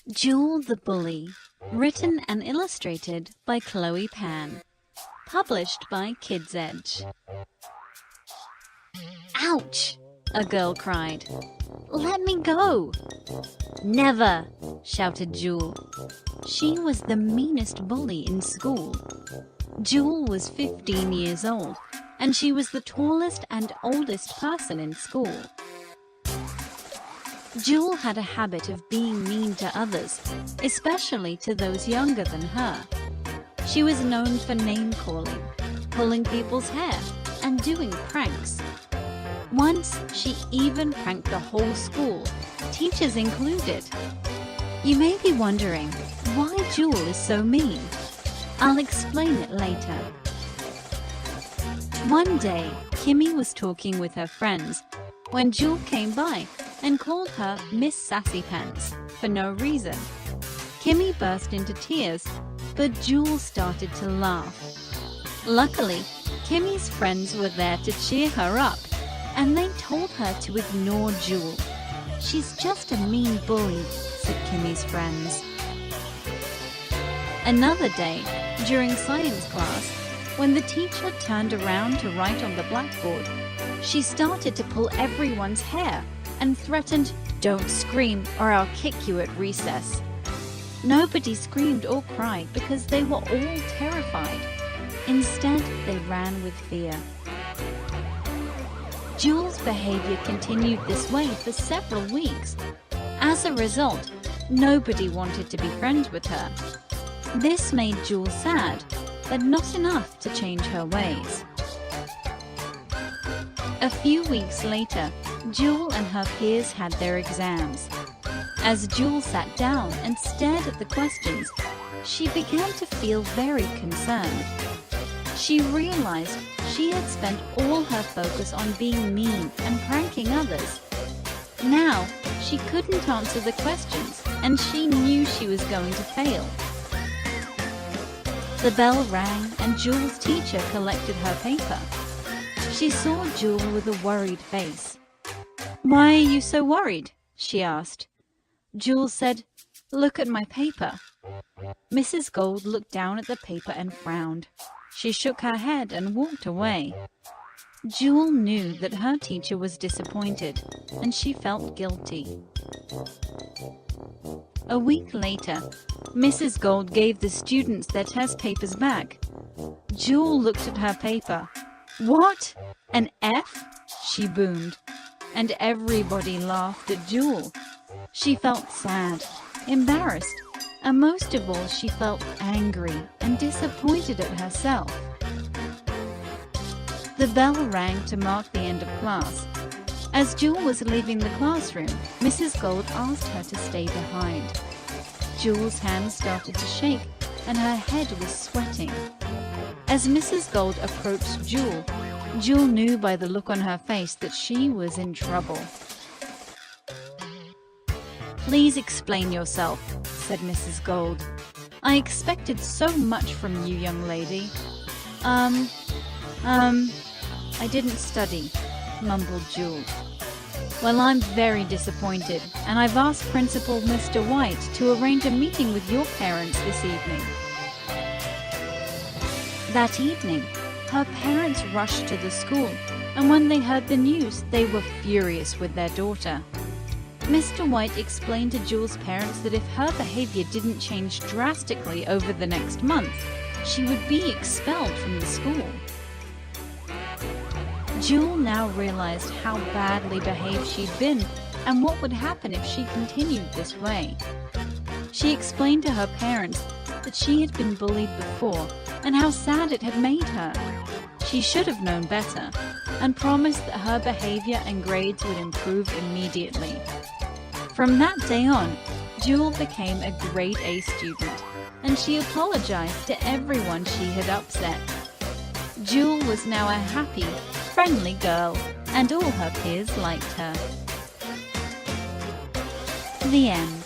Jewel the Bully, written and illustrated by Chloe Pan, published by KidsEdge. Ouch! A girl cried. Let me go! Never! Shouted Jewel. She was the meanest bully in school. Jewel was 15 years old, and she was the tallest and oldest person in school. Jewel had a habit of being mean to others, especially to those younger than her. She was known for name-calling, pulling people's hair, and doing pranks. Once, she even pranked the whole school, teachers included. You may be wondering why Jewel is so mean. I'll explain it later. One day, Kimmy was talking with her friends when Jewel came by and called her Miss Sassy Pants for no reason. Kimmy burst into tears, but Jewel started to laugh. Luckily, Kimmy's friends were there to cheer her up, and they told her to ignore Jewel. She's just a mean bully, said Kimmy's friends. Another day, during science class, when the teacher turned around to write on the blackboard, she started to pull everyone's hair and threatened, "Don't scream or I'll kick you at recess." Nobody screamed or cried because they were all terrified. Instead, they ran with fear. Jewel's behavior continued this way for several weeks. As a result, nobody wanted to be friends with her. This made Jewel sad, but not enough to change her ways. A few weeks later, Jewel and her peers had their exams. As Jewel sat down and stared at the questions, she began to feel very concerned. She realized she had spent all her focus on being mean and pranking others. Now, she couldn't answer the questions, and she knew she was going to fail. The bell rang, and Jewel's teacher collected her paper. She saw Jewel with a worried face. "Why are you so worried?" she asked. Jewel said, "Look at my paper." Mrs. Gold looked down at the paper and frowned. She shook her head and walked away. Jewel knew that her teacher was disappointed, and she felt guilty. A week later, Mrs. Gold gave the students their test papers back. Jewel looked at her paper. "What? An F?" she boomed, and everybody laughed at Jewel. She felt sad, embarrassed, and most of all she felt angry and disappointed at herself. The bell rang to mark the end of class. As Jewel was leaving the classroom, Mrs. Gold asked her to stay behind. Jewel's hands started to shake, and her head was sweating. As Mrs. Gold approached Jewel, Jewel knew by the look on her face that she was in trouble. "Please explain yourself," said Mrs. Gold. "I expected so much from you, young lady." I didn't study," mumbled Jewel. "Well, I'm very disappointed, and I've asked Principal Mr. White to arrange a meeting with your parents this evening." That evening, her parents rushed to the school, and when they heard the news, they were furious with their daughter. Mr. White explained to Jewel's parents that if her behavior didn't change drastically over the next month, she would be expelled from the school. Jewel now realized how badly behaved she'd been and what would happen if she continued this way. She explained to her parents that she had been bullied before and how sad it had made her. She should have known better, and promised that her behavior and grades would improve immediately. From that day on, Jewel became a grade A student, and she apologized to everyone she had upset. Jewel was now a happy, friendly girl, and all her peers liked her. The end.